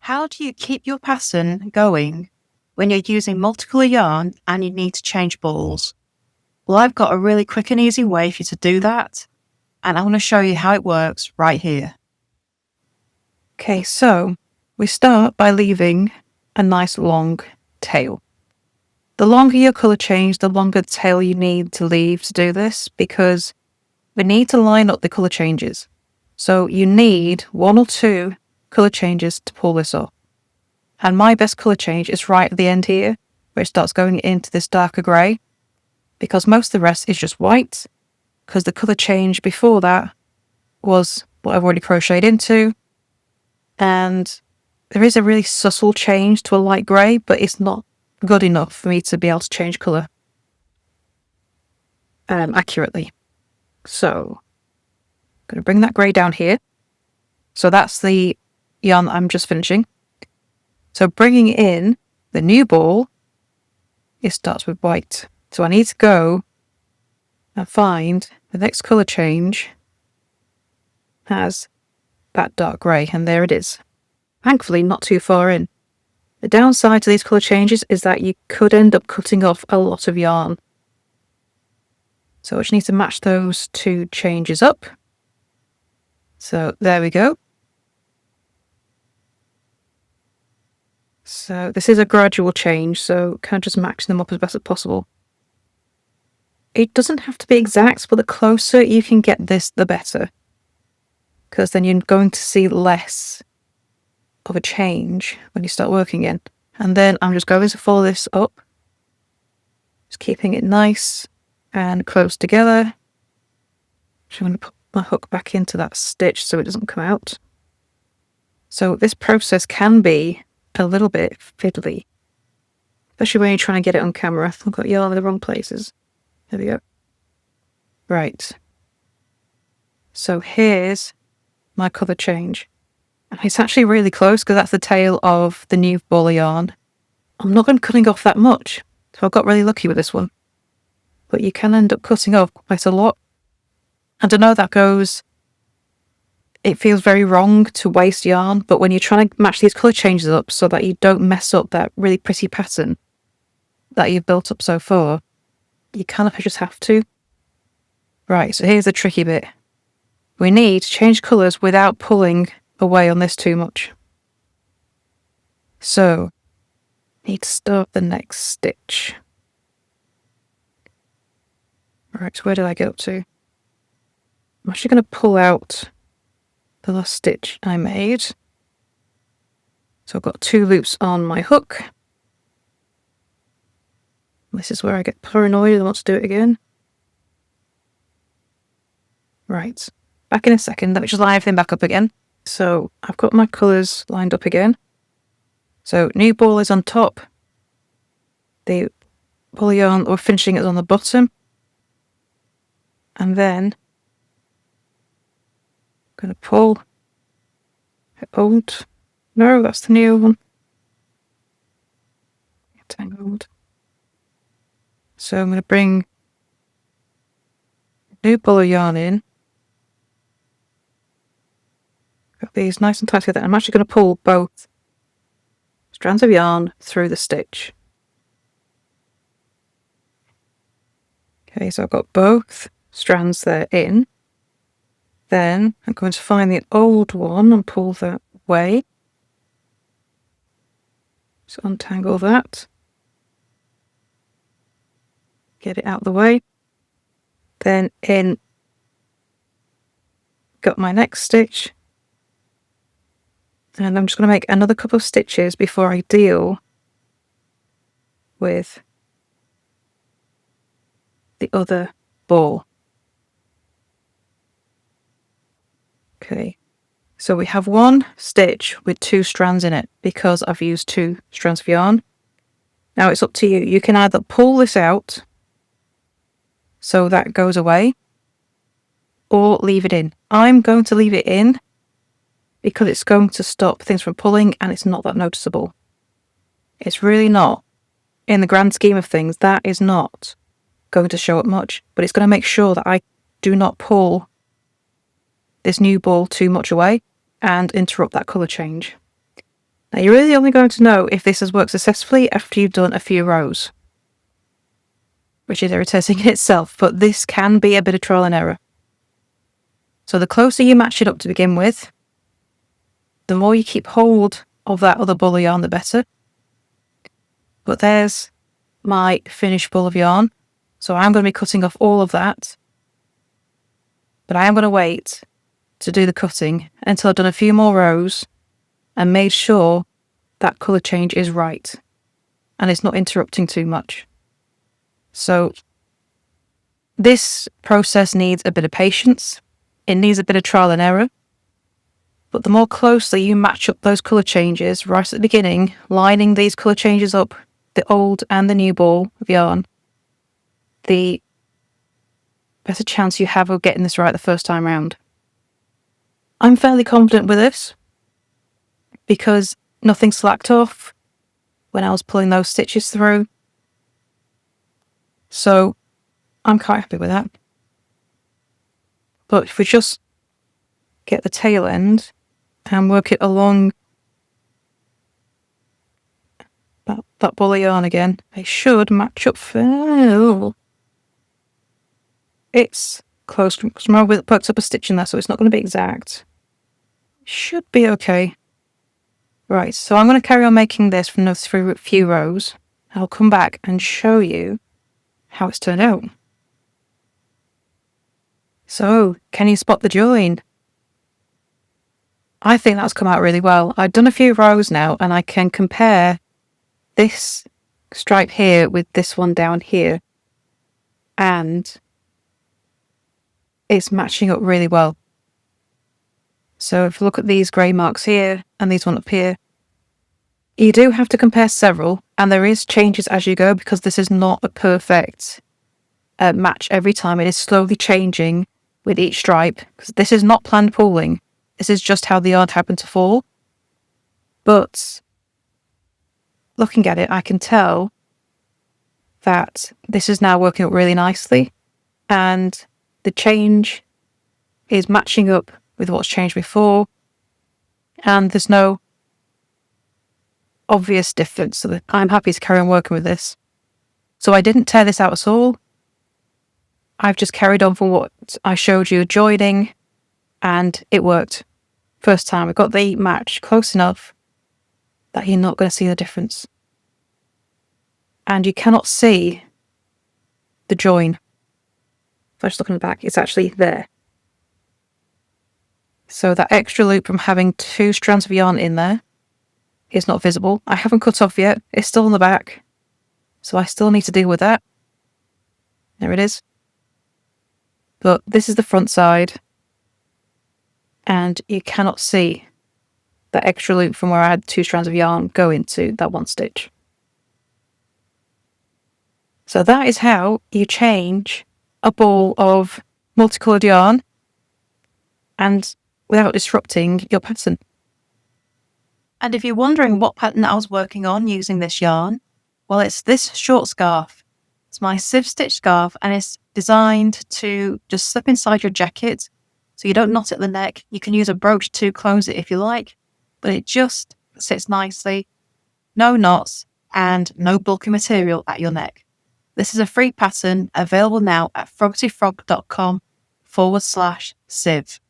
How do you keep your pattern going when you're using multicolour yarn and you need to change balls? Well, I've got a really quick and easy way for you to do that, and I want to show you how it works right here. Okay, so we start by leaving a nice long tail. The longer your colour change, the longer the tail you need to leave to do this, because we need to line up the colour changes. So you need 1 or 2 colour changes to pull this off. And my best colour change is right at the end here, where it starts going into this darker grey, because most of the rest is just white, because the colour change before that was what I've already crocheted into. And there is a really subtle change to a light grey, but it's not good enough for me to be able to change colour accurately. So I'm going to bring that grey down here. So that's the yarn that I'm just finishing. So bringing in the new ball, it starts with white. So I need to go and find the next colour change has that dark grey, and there it is. Thankfully not too far in. The downside to these colour changes is that you could end up cutting off a lot of yarn. So I just need to match those 2 changes up. So there we go. So this is a gradual change, so kind of just match them up as best as possible. It doesn't have to be exact, but the closer you can get this, the better. Because then you're going to see less of a change when you start working in. And then I'm just going to follow this up. Just keeping it nice and close together. So I'm going to put my hook back into that stitch so it doesn't come out. So this process can be a little bit fiddly, especially when you're trying to get it on camera. I've got yarn in the wrong places. There we go. Right. So here's my colour change. And it's actually really close because that's the tail of the new ball of yarn. I'm not going to be cutting off that much, so I got really lucky with this one. But you can end up cutting off quite a lot. And I know that it feels very wrong to waste yarn, but when you're trying to match these colour changes up so that you don't mess up that really pretty pattern that you've built up so far, you kind of just have to. Right, so here's the tricky bit. We need to change colours without pulling away on this too much. So, need to start the next stitch. Right, so where did I get up to? I'm actually going to pull out the last stitch I made. So I've got 2 loops on my hook. This is where I get paranoid and want to do it again. Right, back in a second. Let me just line everything back up again. So I've got my colours lined up again. So new ball is on top. The ball of yarn we're finishing is on the bottom. And then I'm going to pull it old. No, that's the new one. Tangled. So I'm going to bring a new ball of yarn in. Got these nice and tight together. I'm actually going to pull both strands of yarn through the stitch. Okay, so I've got both strands there in. Then I'm going to find the old one and pull that away. So untangle that. Get it out of the way. Then in, got my next stitch. And I'm just going to make another couple of stitches before I deal with the other ball. Okay, so we have 1 stitch with 2 strands in it because I've used 2 strands of yarn. Now it's up to you. You can either pull this out so that goes away, or leave it in. I'm going to leave it in because it's going to stop things from pulling and it's not that noticeable. It's really not. In the grand scheme of things, that is not going to show up much, but it's going to make sure that I do not pull this new ball too much away and interrupt that colour change. Now you're really only going to know if this has worked successfully after you've done a few rows, which is irritating in itself, but this can be a bit of trial and error. So the closer you match it up to begin with, the more you keep hold of that other ball of yarn, the better. But there's my finished ball of yarn. So I'm going to be cutting off all of that. But I am going to wait to do the cutting until I've done a few more rows and made sure that colour change is right and it's not interrupting too much. So this process needs a bit of patience. It needs a bit of trial and error. But the more closely you match up those colour changes right at the beginning, lining these colour changes up, the old and the new ball of yarn, the better chance you have of getting this right the first time round. I'm fairly confident with this because nothing slacked off when I was pulling those stitches through. So I'm quite happy with that. But if we just get the tail end and work it along that ball of yarn again, it should match up fairly. It's close, because remember we poked up a stitch in there, so it's not going to be exact. Should be okay. Right, so I'm going to carry on making this from those few rows. I'll come back and show you how it's turned out. So, can you spot the join? I think that's come out really well. I've done a few rows now and I can compare this stripe here with this one down here, and it's matching up really well. So if you look at these grey marks here and these one up here, you do have to compare several, and there is changes as you go because this is not a perfect match every time. It is slowly changing with each stripe because this is not planned pooling. This is just how the yarn happened to fall. But looking at it, I can tell that this is now working out really nicely, and the change is matching up with what's changed before, and there's no obvious difference. So I'm happy to carry on working with this. So I didn't tear this out at all. I've just carried on from what I showed you joining, and it worked. First time, we got the match close enough that you're not going to see the difference. And you cannot see the join. If I just look in the back, it's actually there. So that extra loop from having 2 strands of yarn in there is not visible. I haven't cut off yet. It's still on the back. So I still need to deal with that. There it is. But this is the front side. And you cannot see that extra loop from where I had 2 strands of yarn go into that one stitch. So that is how you change a ball of multicoloured yarn and without disrupting your pattern. And if you're wondering what pattern I was working on using this yarn, well, it's this short scarf. It's my sieve stitch scarf, and it's designed to just slip inside your jacket so you don't knot it at the neck. You can use a brooch to close it if you like, but it just sits nicely, no knots, and no bulky material at your neck. This is a free pattern available now at froggyfrog.com/sieve.